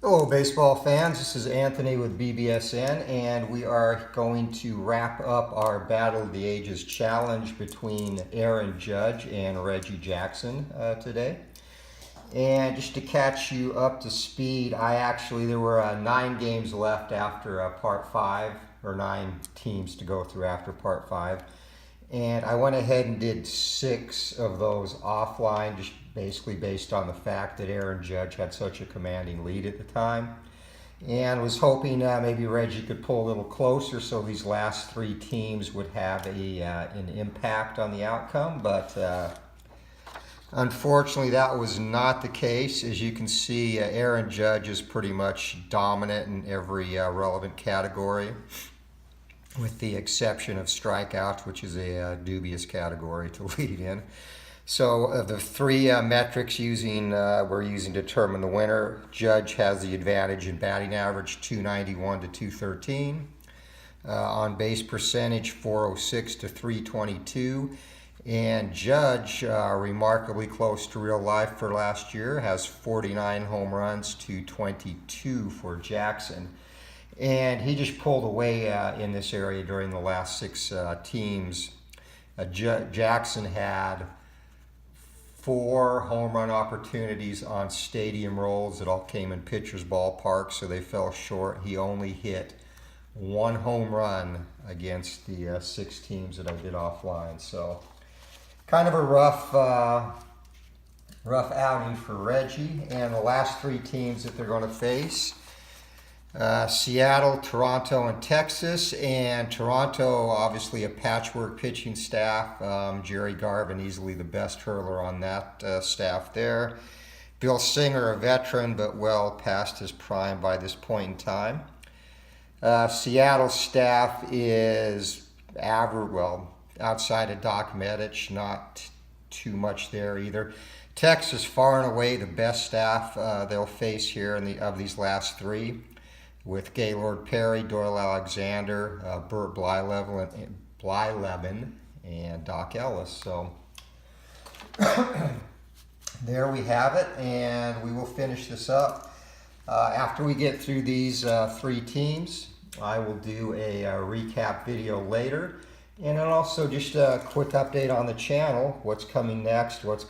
Hello, baseball fans. This is Anthony with BBSN, and we are going to wrap up our Battle of the Ages challenge between Aaron Judge and Reggie Jackson today. And just to catch you up to speed, there were 9 games left after part 5, or 9 teams to go through after part 5. And I went ahead and did 6 of those offline, just basically based on the fact that Aaron Judge had such a commanding lead at the time. And was hoping maybe Reggie could pull a little closer so these last 3 teams would have an impact on the outcome. But unfortunately, that was not the case. As you can see, Aaron Judge is pretty much dominant in every relevant category, with the exception of strikeouts, which is a dubious category to lead in. So of the 3 metrics we're using to determine the winner, Judge has the advantage in batting average 291 to 213, on base percentage 406 to 322, and Judge, remarkably close to real life for last year, has 49 home runs to 22 for Jackson. And he just pulled away in this area during the last 6 teams. Jackson had 4 home run opportunities on stadium rolls that all came in pitcher's ballpark, so they fell short. He only hit 1 home run against the 6 teams that I did offline. So kind of a rough outing for Reggie. And the last 3 teams that they're going to face: Seattle, Toronto, and Texas. And Toronto, obviously a patchwork pitching staff. Jerry Garvin, easily the best hurler on that staff there. Bill Singer, a veteran, but well past his prime by this point in time. Seattle's staff is average, well, outside of Strat-O-Matic, not too much there either. Texas, far and away the best staff they'll face here of these last 3. With Gaylord Perry, Doyle Alexander, Burt Blyleven, and Doc Ellis. So there we have it, and we will finish this up. After we get through these 3 teams, I will do a recap video later, and then also just a quick update on the channel, what's coming next, what's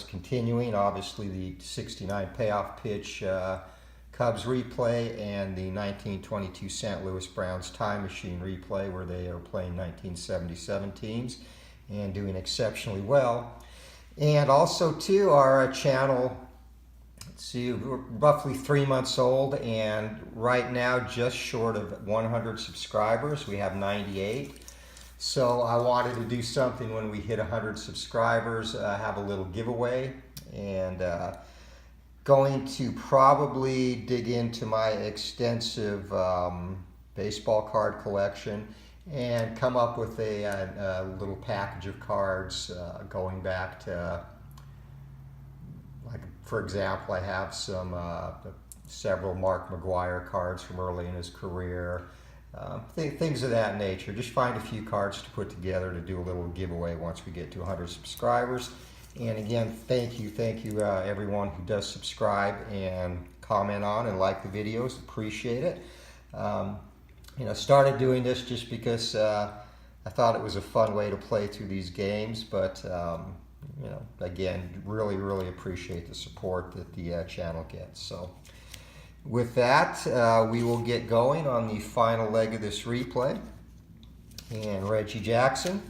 continuing. Obviously the 69 payoff pitch Cubs replay, and the 1922 St. Louis Browns time machine replay, where they are playing 1977 teams and doing exceptionally well. And also too, our channel, let's see, we're roughly 3 months old, and right now just short of 100 subscribers. We have 98. So I wanted to do something when we hit 100 subscribers, have a little giveaway, and going to probably dig into my extensive baseball card collection and come up with a little package of cards going back to, like, for example, I have several Mark McGwire cards from early in his career, things of that nature. Just find a few cards to put together to do a little giveaway once we get to 100 subscribers. And again, thank you everyone who does subscribe and comment on and like the videos. Appreciate it. Started doing this just because I thought it was a fun way to play through these games, but again, really appreciate the support that the channel gets. So with that, we will get going on the final leg of this replay. And Reggie Jackson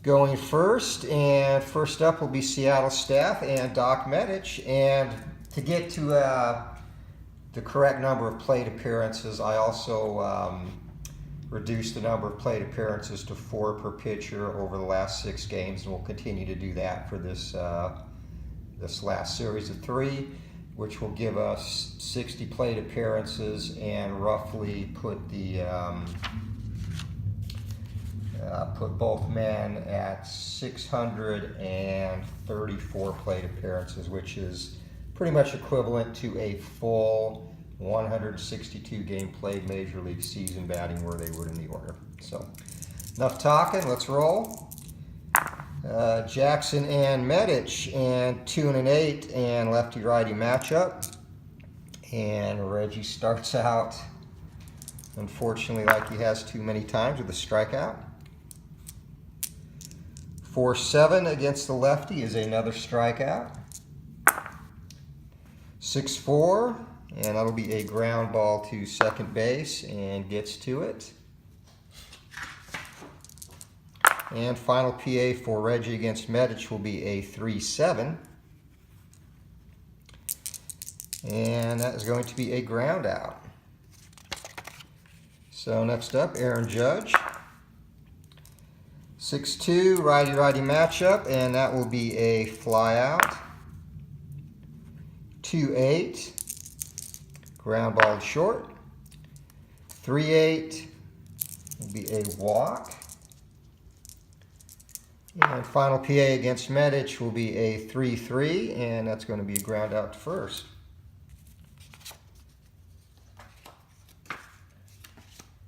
going first, and first up will be Seattle staff and Strat-O-Matic. And to get to the correct number of plate appearances, I also reduced the number of plate appearances to 4 per pitcher over the last 6 games, and we'll continue to do that for this last series of 3, which will give us 60 plate appearances and roughly put both men at 634 plate appearances, which is pretty much equivalent to a full 162 game played Major League season, batting where they would in the order. So enough talking, let's roll. Jackson and Matic, and 2 and an 8, and lefty-righty matchup. And Reggie starts out, unfortunately, like he has too many times, with a strikeout. 4-7 against the lefty is another strikeout. 6-4, and that'll be a ground ball to second base, and gets to it. And final PA for Reggie against Matic will be a 3-7. And that is going to be a ground out. So next up, Aaron Judge. 6-2, righty-righty matchup, and that will be a fly out. 2-8, ground ball short. 3-8 will be a walk. And final PA against Matic will be a 3-3, and that's going to be a ground out to first.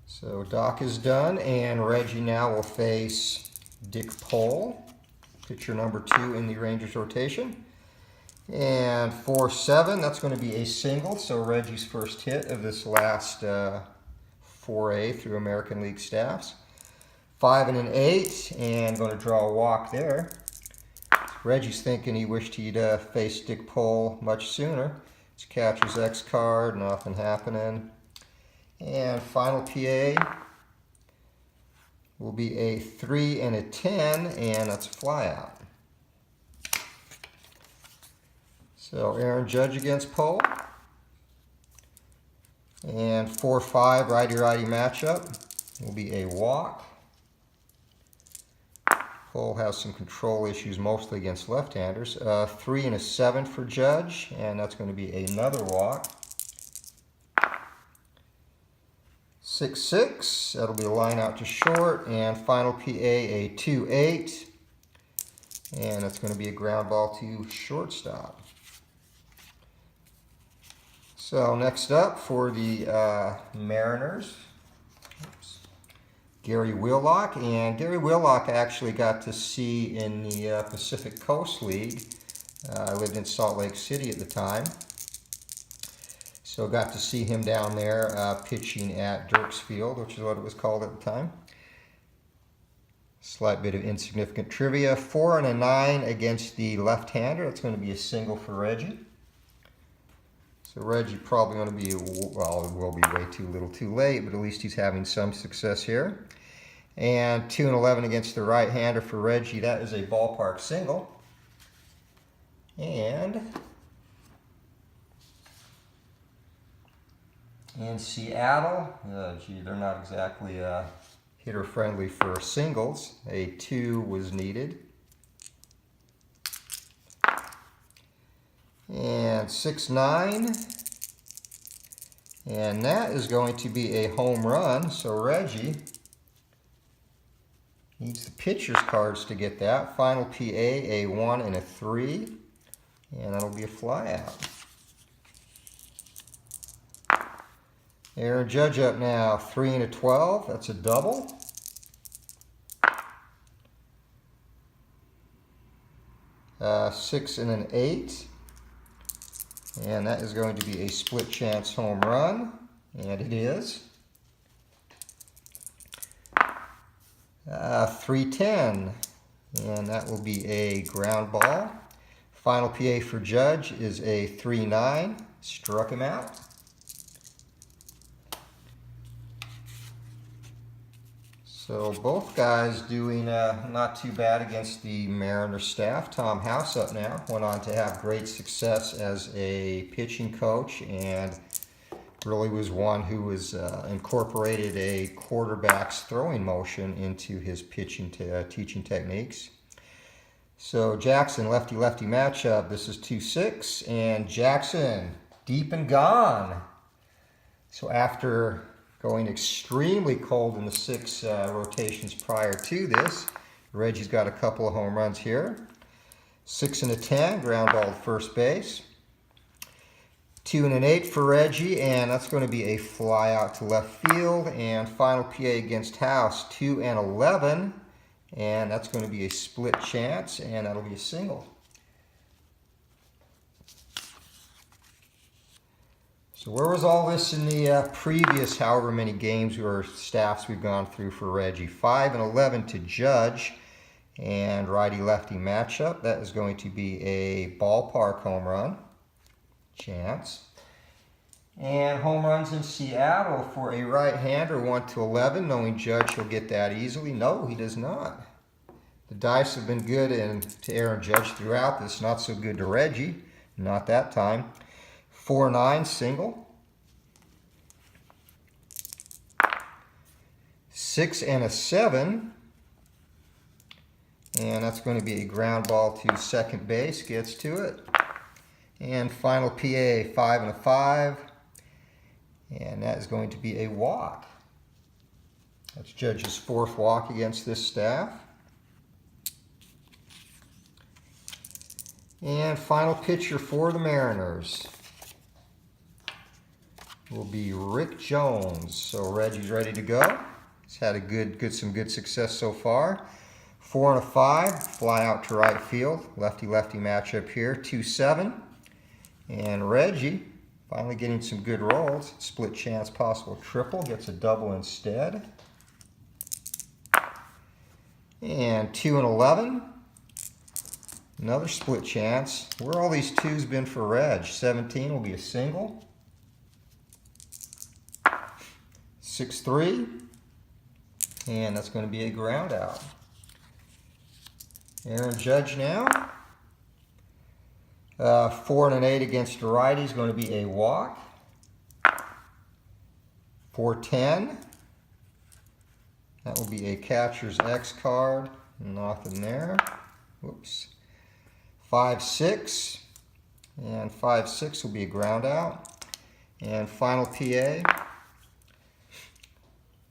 So Doc is done, and Reggie now will face Dick Pole, pitcher number 2 in the Rangers rotation. And 4-7, that's going to be a single, so Reggie's first hit of this last foray through American League staffs. 5 and an 8, and going to draw a walk there. Reggie's thinking he wished he'd face Dick Pole much sooner. It's catcher's X card, nothing happening. And final PA will be a 3 and a 10, and that's a fly out. So Aaron Judge against Pole. And 4-5 righty-righty matchup will be a walk. Pole has some control issues, mostly against left-handers. 3 and a 7 for Judge, and that's going to be another walk. 6-6, that'll be a line out to short, and final PA a 2-8, and that's going to be a ground ball to shortstop. So next up for the Mariners, Gary Willock, and Gary Willock I actually got to see in the Pacific Coast League. I lived in Salt Lake City at the time, so got to see him down there pitching at Dirks Field, which is what it was called at the time. Slight bit of insignificant trivia. 4 and a 9 against the left-hander. That's going to be a single for Reggie. So Reggie probably going to be, well, it will be way too little too late, but at least he's having some success here. And 2 and 11 against the right-hander for Reggie. That is a ballpark single. And in Seattle, gee, they're not exactly hitter-friendly for singles. A 2 was needed. And 6-9, and that is going to be a home run, so Reggie needs the pitcher's cards to get that. Final PA, a 1 and a 3, and that'll be a fly out. Aaron Judge up now, 3 and a 12, that's a double. Six and an 8. And that is going to be a split chance home run, and it is. 3-10, and that will be a ground ball. Final PA for Judge is a 3-9, struck him out. So both guys doing not too bad against the Mariner staff. Tom House up now, went on to have great success as a pitching coach, and really was one who was incorporated a quarterback's throwing motion into his pitching teaching techniques. So Jackson, lefty-lefty matchup. This is 2-6, and Jackson deep and gone. So after going extremely cold in the 6 rotations prior to this, Reggie's got a couple of home runs here. 6 and a 10, ground ball to first base. 2 and an 8 for Reggie, and that's going to be a fly out to left field. And final PA against House, 2 and 11, and that's going to be a split chance, and that'll be a single. So where was all this in the previous however many games or staffs we've gone through for Reggie? 5 and 11 to Judge, and righty-lefty matchup. That is going to be a ballpark home run chance. And home runs in Seattle for a right-hander, 1 to 11, knowing Judge he'll get that easily. No, he does not. The dice have been good to Aaron Judge throughout this, not so good to Reggie, not that time. 4-9 single. 6 and a 7. And that's going to be a ground ball to second base, gets to it. And final PA, 5 and a 5. And that is going to be a walk. That's Judge's 4th walk against this staff. And final pitcher for the Mariners will be Rick Jones. So Reggie's ready to go. He's had some good success so far. 4 and a 5, fly out to right field. Lefty-lefty matchup here. 2-7. And Reggie finally getting some good rolls. Split chance possible triple. Gets a double instead. And 2 and 11. Another split chance. Where all these 2s been for Reg? 17 will be a single. 6-3. And that's going to be a ground out. Aaron Judge now. 4 and an 8 against the righty is going to be a walk. 4-10. That will be a catcher's X card. Nothing there. Whoops. 5-6. And 5-6 will be a ground out. And final PA.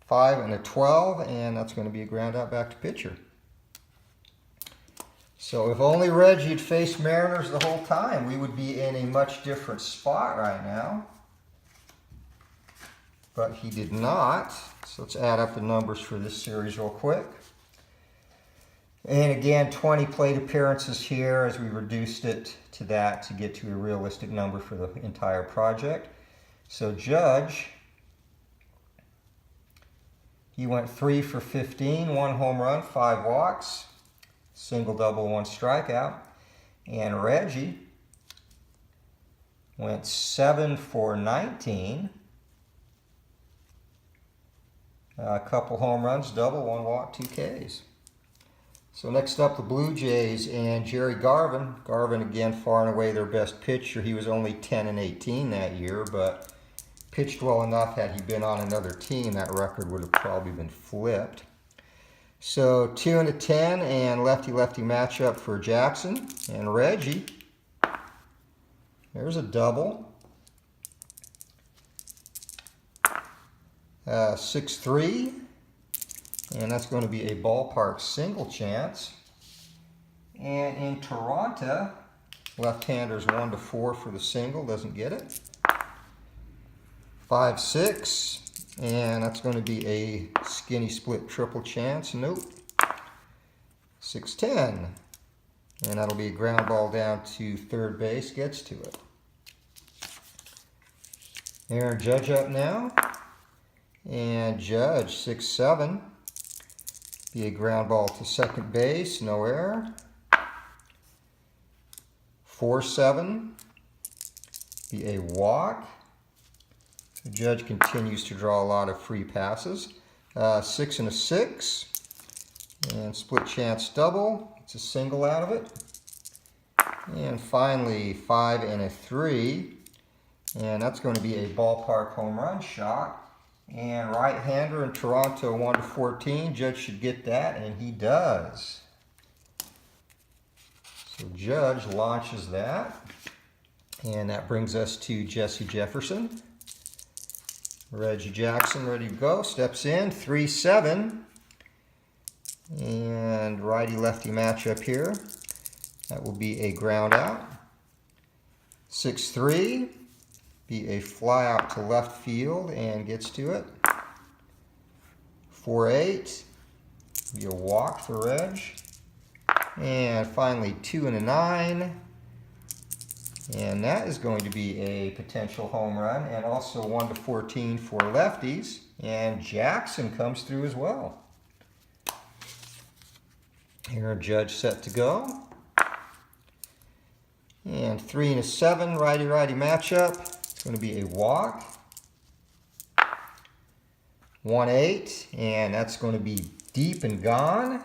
5 and a 12. And that's going to be a ground out back to pitcher. So if only Reggie had faced Mariners the whole time, we would be in a much different spot right now. But he did not. So let's add up the numbers for this series real quick. And again, 20 plate appearances here as we reduced it to that to get to a realistic number for the entire project. So Judge, he went 3 for 15, 1 home run, 5 walks. Single, double, 1 strikeout. And Reggie went 7 for 19. A couple home runs, double, 1 walk, 2 Ks. So next up, the Blue Jays and Jerry Garvin. Garvin, again, far and away their best pitcher. He was only 10 and 18 that year, but pitched well enough. Had he been on another team, that record would have probably been flipped. So 2 and a 10 and lefty-lefty matchup for Jackson and Reggie. There's a double. 6-3. And that's going to be a ballpark single chance. And in Toronto, left-handers 1 to 4 for the single. Doesn't get it. 5-6. And that's going to be a skinny split triple chance. Nope. 6-10. And that'll be a ground ball down to third base. Gets to it. Aaron Judge up now. And Judge, 6-7. Be a ground ball to second base. No error. 4-7. Be a walk. The Judge continues to draw a lot of free passes. 6 and a 6. And split chance double. It's a single out of it. And finally, 5 and a 3. And that's going to be a ballpark home run shot. And right-hander in Toronto, 1 to 14. Judge should get that, and he does. So Judge launches that. And that brings us to Jesse Jefferson. Reggie Jackson ready to go. Steps in. 3-7. And righty-lefty matchup here. That will be a ground out. 6-3. Be a fly out to left field and gets to it. 4-8. Be a walk for Reg. And finally 2 and a 9. And that is going to be a potential home run, and also 1 to 14 for lefties. And Jackson comes through as well. Aaron Judge set to go. And 3 and a 7, righty-righty matchup. It's going to be a walk. 1-8, and that's going to be deep and gone.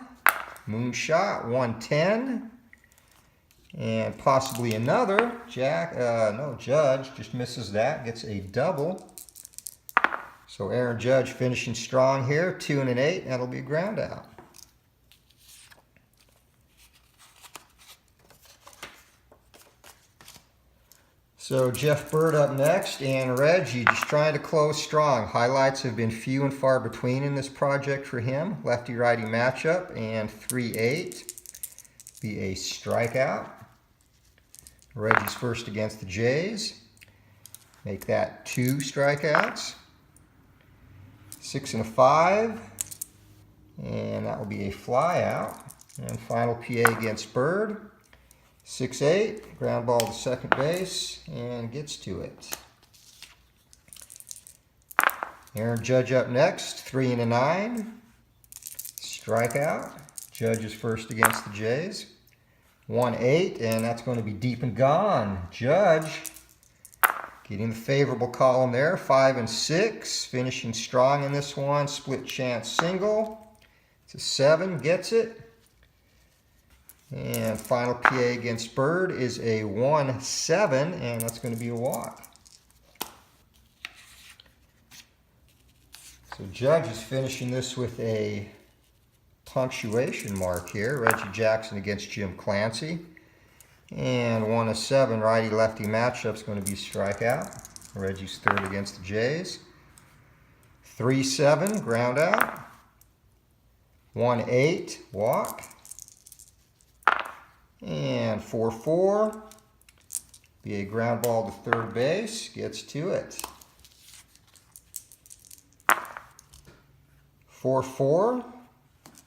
Moonshot, 110. And possibly another. Judge just misses that, gets a double. So Aaron Judge finishing strong here, 2 and an 8, that'll be a ground out. So Jeff Bird up next, and Reggie just trying to close strong. Highlights have been few and far between in this project for him. Lefty-righty matchup, and 3-8. Be a strikeout. Reggie's first against the Jays. Make that 2 strikeouts. 6 and a 5. And that will be a fly out. And final PA against Bird. 6-8. Ground ball to second base and gets to it. Aaron Judge up next. 3 and a 9. Strikeout. Judge is first against the Jays. 1-8, and that's going to be deep and gone. Judge getting the favorable column there. 5 and 6, finishing strong in this one. Split chance single. It's a 7, gets it. And final PA against Bird is a 1-7, and that's going to be a walk. So Judge is finishing this with a punctuation mark here. Reggie Jackson against Jim Clancy. And 1-7 righty-lefty matchup is going to be strikeout. Reggie's third against the Jays. 3-7 ground out. 1-8 walk. And 4-4. Be a ground ball to third base. Gets to it. 4-4.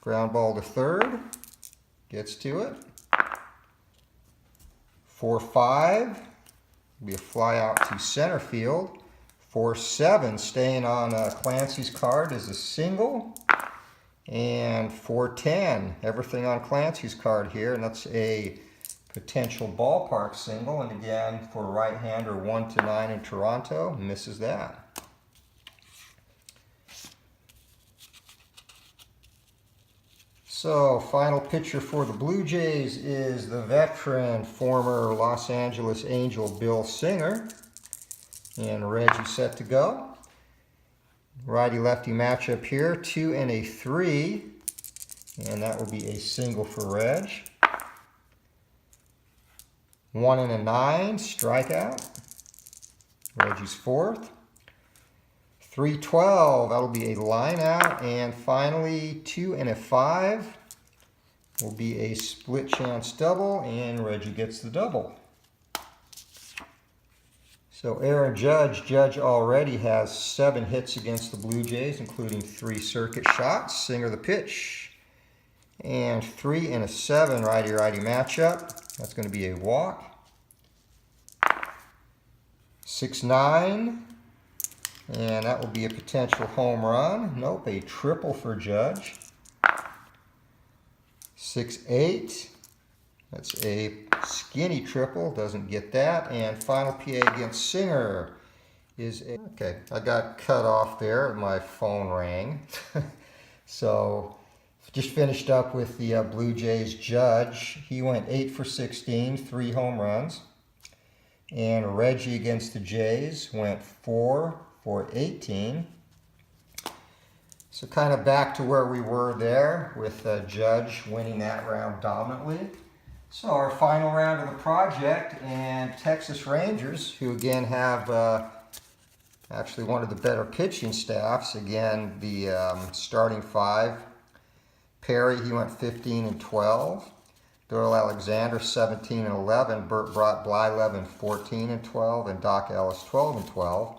Ground ball to third, gets to it. 4-5, be a fly out to center field. 4-7, staying on Clancy's card is a single. And 4-10, everything on Clancy's card here, and that's a potential ballpark single. And again, for right-hander 1 to 9 in Toronto, misses that. So, final pitcher for the Blue Jays is the veteran, former Los Angeles Angel Bill Singer. And Reggie set to go. Righty-lefty matchup here, 2 and a 3. And that will be a single for Reg. 1 and a 9, strikeout. Reggie's fourth. 3-12, that'll be a line out. And finally, 2 and a 5 will be a split chance double, and Reggie gets the double. So Aaron Judge already has 7 hits against the Blue Jays, including 3 circuit shots. Singer the pitch. And 3 and a 7 righty-righty matchup. That's going to be a walk. 6-9. And that will be a potential home run. Nope, a triple for Judge. 6-8. That's a skinny triple, doesn't get that. And final PA against Singer is a... Okay, I got cut off there. My phone rang. So, just finished up with the Blue Jays Judge. He went 8 for 16, 3 home runs. And Reggie against the Jays went 4 for 18. So kind of back to where we were there with Judge winning that round dominantly. So our final round of the project, and Texas Rangers, who again have actually one of the better pitching staffs. Again, the starting 5. Perry, he went 15 and 12. Doyle Alexander 17 and 11. Burt Blyleven 14 and 12, and Doc Ellis 12 and 12.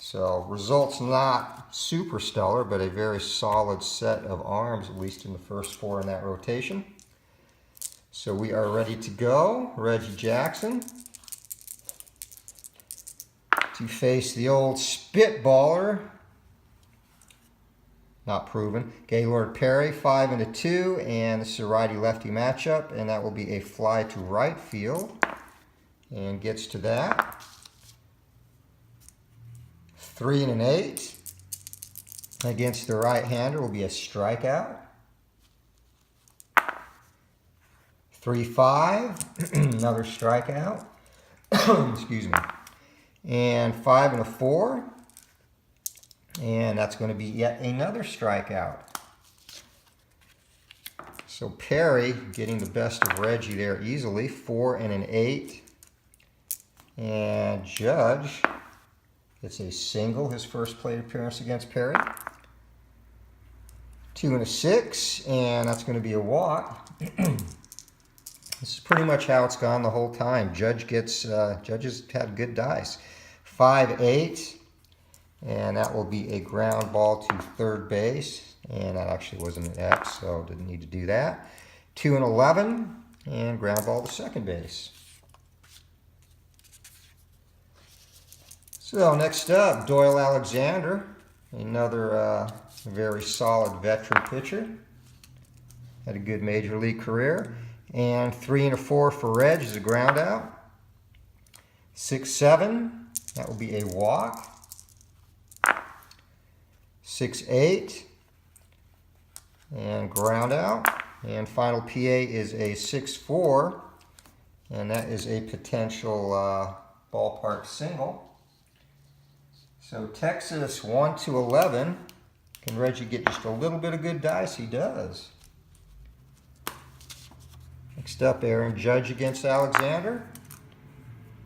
So results not super stellar, but a very solid set of arms, at least in the first 4 in that rotation. So we are ready to go. Reggie Jackson to face the old spitballer, not proven, Gaylord Perry, 5 and a 2, and this is a righty-lefty matchup, and that will be a fly to right field, and gets to that. 3 and an 8 against the right-hander will be a strikeout. 3-5, another strikeout. Excuse me. And 5 and a 4. And that's going to be yet another strikeout. So Perry getting the best of Reggie there easily. 4 and an 8. And Judge gets a single, his first plate appearance against Perry. 2 and a 6. And that's going to be a walk. This is pretty much how it's gone the whole time. Judge has had good dice. 5-8, and that will be a ground ball to third base, and that actually wasn't an X, so didn't need to do that. 2 and 11, and ground ball to second base. So next up, Doyle Alexander, another very solid veteran pitcher. Had a good major league career. And 3 and a 4 for Reg is a ground out. 6-7, that will be a walk. 6-8, and ground out. And final PA is a 6-4, and that is a potential ballpark single. So Texas 1 to 11. Can Reggie get just a little bit of good dice? He does. Next up, Aaron Judge against Alexander.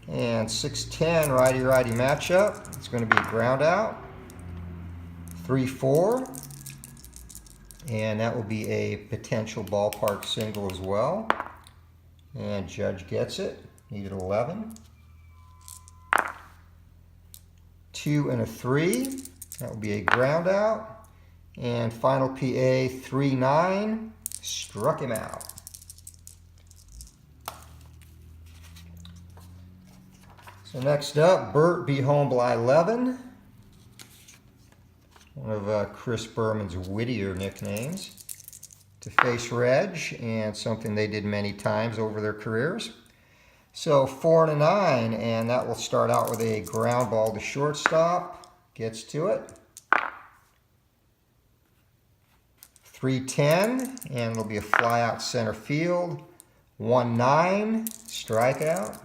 And 6-10 righty-righty matchup. It's going to be a ground out. 3-4. And that will be a potential ballpark single as well. And Judge gets it. Needed 11. 2 and a 3. That will be a ground out. And final PA 3-9. Struck him out. So next up, Burt B. Homebly 11. One of Chris Berman's wittier nicknames. To face Reg, and something they did many times over their careers. So 4 and a 9, and that will start out with a ground ball to shortstop. Gets to it. 3-10, and it'll be a fly out center field. 1-9, strikeout.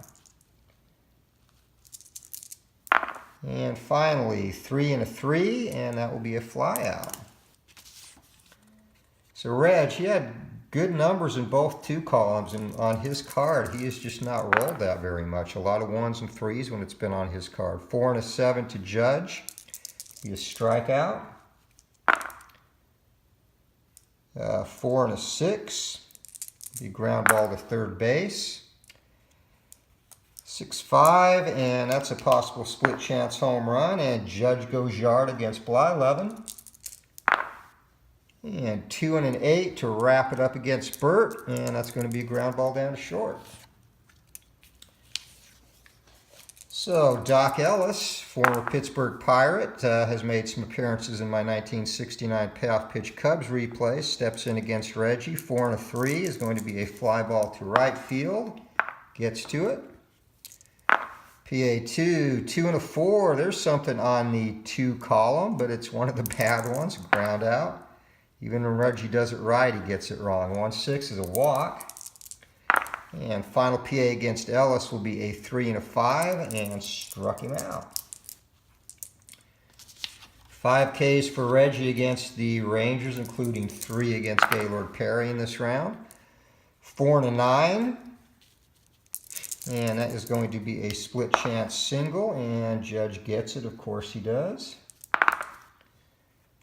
And finally, 3 and a 3, and that will be a fly out. So Reg, he had good numbers in both 2 columns, and on his card, he has just not rolled that very much. A lot of 1s and 3s when it's been on his card. 4 and a 7 to Judge, be a strikeout. 4 and a 6, be ground ball to third base. 6-5, and that's a possible split chance home run, and Judge goes yard against Blyleven. And 2 and an 8 to wrap it up against Burt, and that's going to be a ground ball down to short. So Doc Ellis, former Pittsburgh Pirate, has made some appearances in my 1969 payoff pitch Cubs replay. Steps in against Reggie. 4 and a 3 is going to be a fly ball to right field. Gets to it. PA2, 2 and a 4. There's something on the 2 column, but it's one of the bad ones. Ground out. Even when Reggie does it right, he gets it wrong. 1-6 is a walk. And final PA against Ellis will be a 3 and a 5, and struck him out. 5 Ks for Reggie against the Rangers, including 3 against Gaylord Perry in this round. 4 and a 9. And that is going to be a split chance single, and Judge gets it. Of course he does.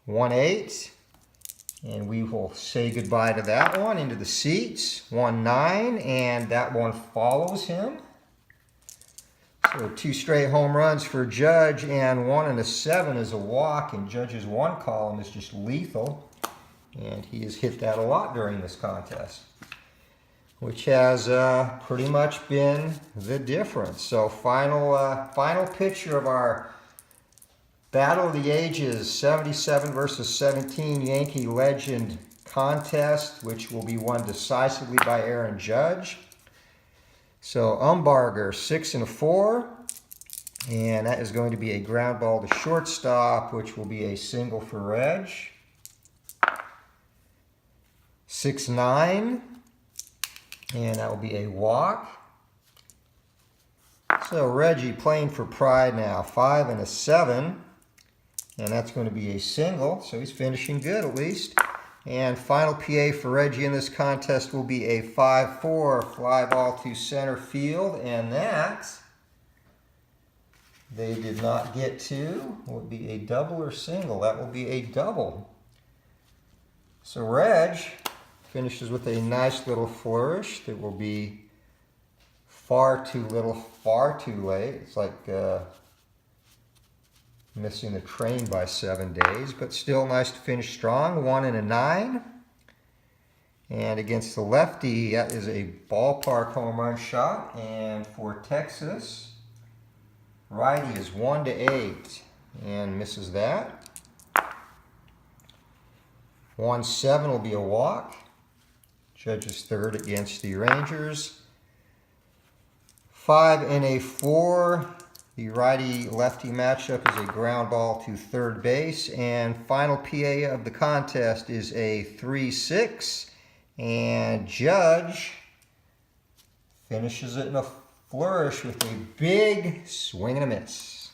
1-8. And we will say goodbye to that one into the seats. 1-9, and that one follows him. So 2 straight home runs for Judge, and 1 and a 7 is a walk, and Judge's 1 column is just lethal. And he has hit that a lot during this contest, which has pretty much been the difference. So final picture of our Battle of the Ages 77 versus 17 Yankee Legend contest, which will be won decisively by Aaron Judge. So Umbarger 6 and a 4, and that is going to be a ground ball to shortstop, which will be a single for Reg. 6-9, and that will be a walk. So Reggie playing for pride now, 5 and a 7, and that's going to be a single, so he's finishing good at least. And final PA for Reggie in this contest will be a 5-4 fly ball to center field, and that they did not get to. Will it be a double or single? That will be a double. So Reg finishes with a nice little flourish that will be far too little, far too late. It's like missing the train by 7 days, but still nice to finish strong. 1 and a 9. And against the lefty, that is a ballpark home run shot. And for Texas, righty is 1 to 8 and misses that. 1-7 will be a walk. Judge's third against the Rangers. 5 and a 4. The righty-lefty matchup is a ground ball to third base. And final PA of the contest is a 3-6. And Judge finishes it in a flourish with a big swing and a miss.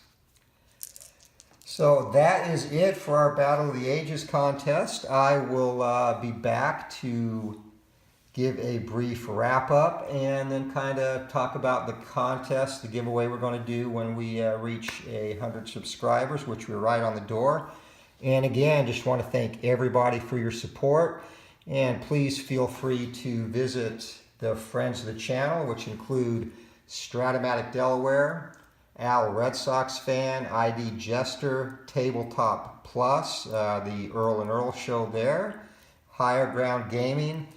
So that is it for our Battle of the Ages contest. I will be back to give a brief wrap-up and then kind of talk about the contest, the giveaway we're going to do when we reach 100 subscribers, which we're right on the door. And again, just want to thank everybody for your support. And please feel free to visit the friends of the channel, which include Strat-O-Matic Delaware, Al Red Sox Fan, ID Jester, Tabletop Plus, the Earl and Earl show there, Higher Ground Gaming,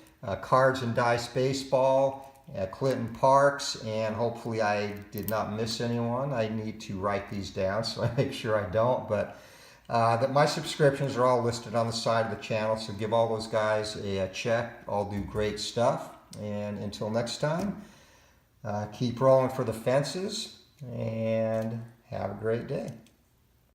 Cards and Dice Baseball, Clinton Parks, and hopefully I did not miss anyone. I need to write these down so I make sure I don't, but that my subscriptions are all listed on the side of the channel, so give all those guys a check. All do great stuff. And until next time, keep rolling for the fences and have a great day.